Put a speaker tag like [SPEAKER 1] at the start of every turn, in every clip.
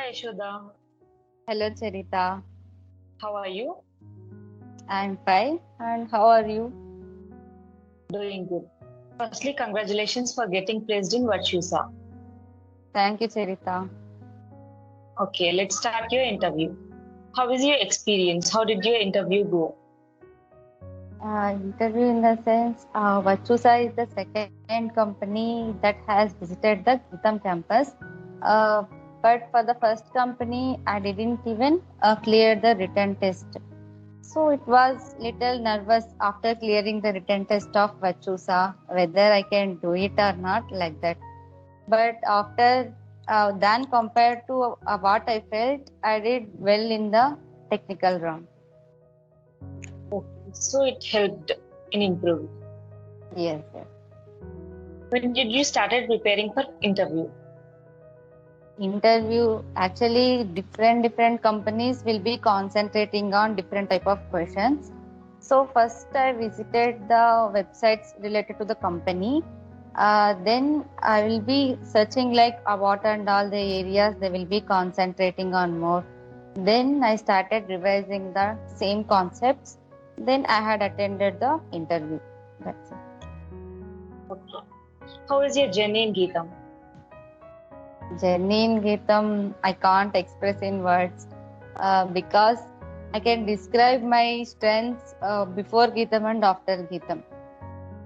[SPEAKER 1] Yashoda.
[SPEAKER 2] Hello, Charita.
[SPEAKER 1] How are you?
[SPEAKER 2] I'm fine. And how are you?
[SPEAKER 1] Doing good. Firstly, congratulations for getting placed in Virtusa.
[SPEAKER 2] Thank you, Charita.
[SPEAKER 1] Okay, let's start your interview. How is your experience? How did your interview go?
[SPEAKER 2] Interview in the sense, Vachusa is the second company that has visited the Gitam campus. Uh, but for the first company, I didn't even clear the written test. So it was little nervous after clearing the written test of Vachusa, whether I can do it or not, like that. But after than compared to what I felt, I did well in the technical round.
[SPEAKER 1] Okay, so it helped in improving.
[SPEAKER 2] Yes, yes.
[SPEAKER 1] When did you started preparing for interview?
[SPEAKER 2] Interview, actually different companies will be concentrating on different type of questions. So first I visited the websites related to the company. Then I will be searching like what and all the areas they will be concentrating on more. Then I started revising the same concepts. Then I had attended the interview. That's it.
[SPEAKER 1] Okay. How is your journey in Geetam?
[SPEAKER 2] Journey in Geetam, I can't express in words because I can describe my strengths before Geetam and after Geetam.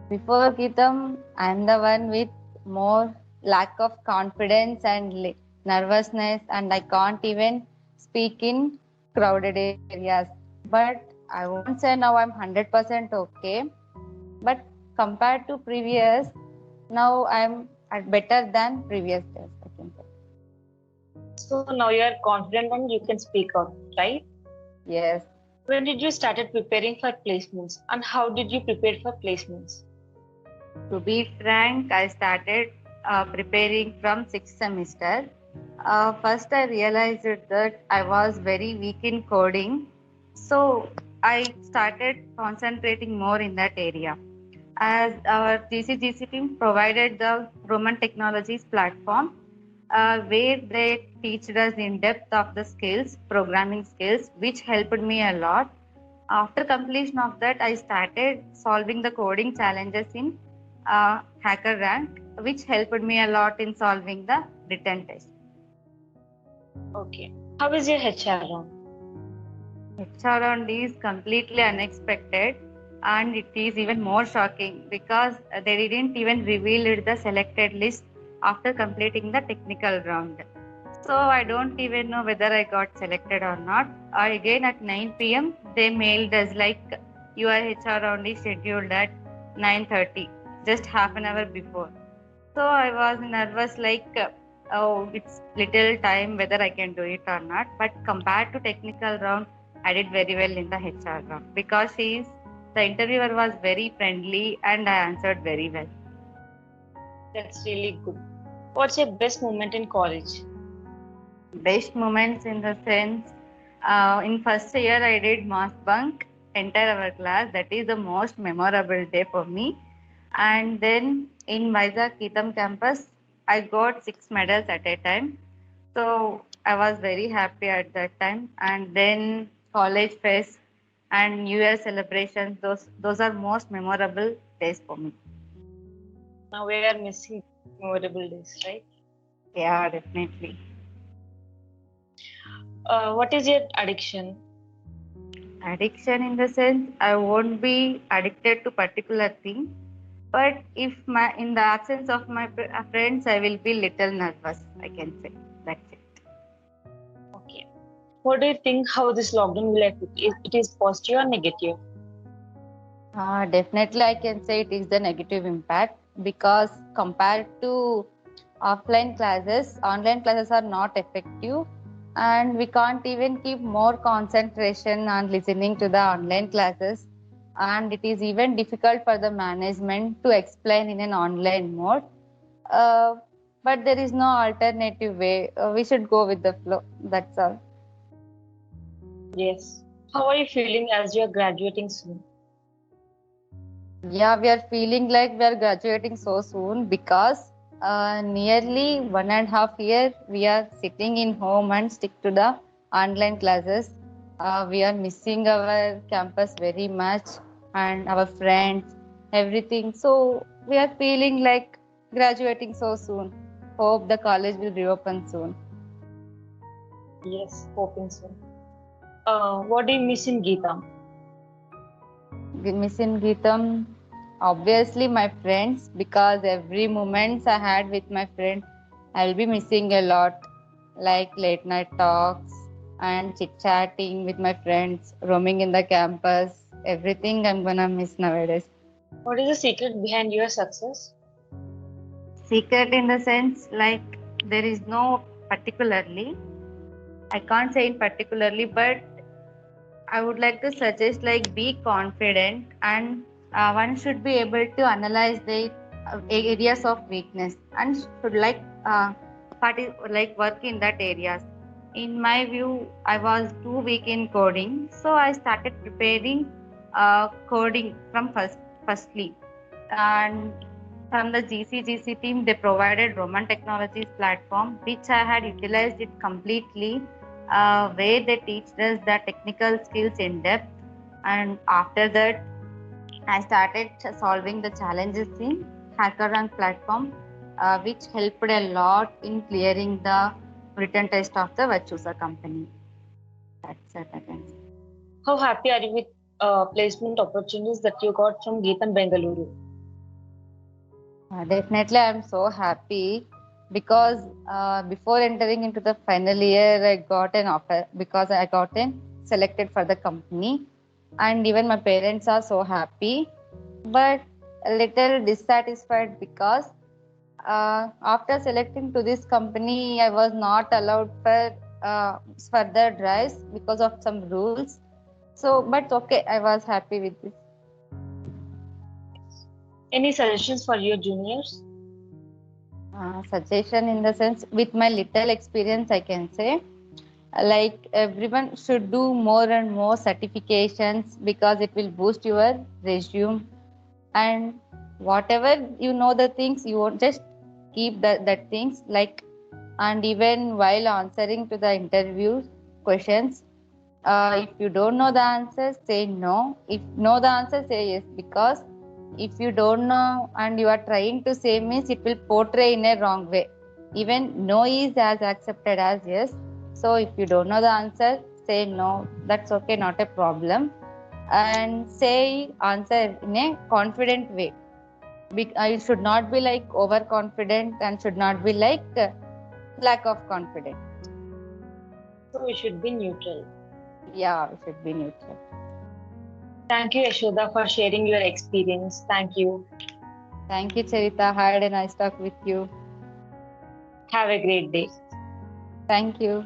[SPEAKER 2] Before Geetam, I am the one with more lack of confidence and nervousness, and I can't even speak in crowded areas. But I won't say now I'm 100% okay. But compared to previous, now I'm at better than previous days, I can say.
[SPEAKER 1] So now you are confident and you can speak out, right?
[SPEAKER 2] Yes.
[SPEAKER 1] When did you started preparing for placements and how did you prepare for placements?
[SPEAKER 2] To be frank, I started preparing from sixth semester. First, I realized that I was very weak in coding, so I started concentrating more in that area. As our GCGC team provided the Roman Technologies platform, where they teach us in depth of the skills, programming skills, which helped me a lot. After completion of that, I started solving the coding challenges in HackerRank, which helped me a lot in solving the written test.
[SPEAKER 1] Okay. How is your HR round?
[SPEAKER 2] HR round is completely unexpected and it is even more shocking because they didn't even reveal the selected list after completing the technical round. So I don't even know whether I got selected or not. Again at 9 p.m. they mailed us like your HR round is scheduled at 9:30, just half an hour before. So I was nervous like oh it's little time whether I can do it or not. But compared to technical round, I did very well in the HR round because the interviewer was very friendly and I answered very well.
[SPEAKER 1] That's really good. What's your best moment in college?
[SPEAKER 2] Best moments in the sense, in first year I did mass bunk enter our class. That is the most memorable day for me. And then in Vizag Keetam campus, I got 6 medals at a time. So I was very happy at that time. And then college fest and New Year celebrations, those are most memorable days for me.
[SPEAKER 1] Now we are missing memorable days, right?
[SPEAKER 2] Yeah, definitely.
[SPEAKER 1] What is your addiction?
[SPEAKER 2] Addiction in the sense I won't be addicted to particular thing, but if my in the absence of my friends I will be little nervous, I can say. That's it.
[SPEAKER 1] Okay. What do you think how this lockdown will affect? It is positive or negative?
[SPEAKER 2] Definitely I can say it is the negative impact because compared to offline classes, online classes are not effective and we can't even keep more concentration on listening to the online classes, and it is even difficult for the management to explain in an online mode. Uh, but there is no alternative way. We should go with the flow. That's all.
[SPEAKER 1] Yes. How are you feeling as you are graduating soon?
[SPEAKER 2] Yeah, we are feeling like we are graduating so soon because Nearly 1.5 year we are sitting in home and stick to the online classes. We are missing our campus very much and our friends, everything. So we are feeling like graduating so soon. Hope the college will reopen soon.
[SPEAKER 1] Yes, hoping so. What do you miss in Geeta?
[SPEAKER 2] Missing Geetam, obviously my friends, because every moments I had with my friend, I'll be missing a lot, like late night talks and chit chatting with my friends, roaming in the campus, everything I'm gonna miss nowadays.
[SPEAKER 1] What is the secret behind your success?
[SPEAKER 2] Secret in the sense like there is no particularly, I can't say in particularly, but I would like to suggest like be confident and one should be able to analyze the areas of weakness and should like work in that areas. In my view, I was too weak in coding, so I started preparing coding from firstly, and from the GCGC team, they provided Roman Technologies platform, which I had utilized it completely, where they teach us the technical skills in depth. And after that, I started solving the challenges in HackerRank platform, which helped a lot in clearing the written test of the Virtusa company. That's it, I can say.
[SPEAKER 1] How happy are you with placement opportunities that you got from Geetam Bengaluru?
[SPEAKER 2] Definitely, I'm so happy because before entering into the final year, I got an offer because I got in selected for the company, and even my parents are so happy, but a little dissatisfied because after selecting to this company, I was not allowed for further drives because of some rules. So, but okay, I was happy with this.
[SPEAKER 1] Any suggestions for your juniors?
[SPEAKER 2] Suggestion in the sense, with my little experience, I can say like everyone should do more and more certifications because it will boost your resume, and whatever you know the things you won't just keep that things like, and even while answering to the interview questions, if you don't know the answer, say no. If know the answer, say yes. Because if you don't know and you are trying to say means it will portray in a wrong way. Even no is as accepted as yes. So if you don't know the answer, say no. That's okay, not a problem. And say answer in a confident way. I should not be like overconfident and should not be like lack of confidence.
[SPEAKER 1] So we should be neutral.
[SPEAKER 2] Yeah, we should be neutral.
[SPEAKER 1] Thank you, Yashoda, for sharing your experience. Thank you.
[SPEAKER 2] Thank you, Charita. Had a nice talk with you.
[SPEAKER 1] Have a great day.
[SPEAKER 2] Thank you.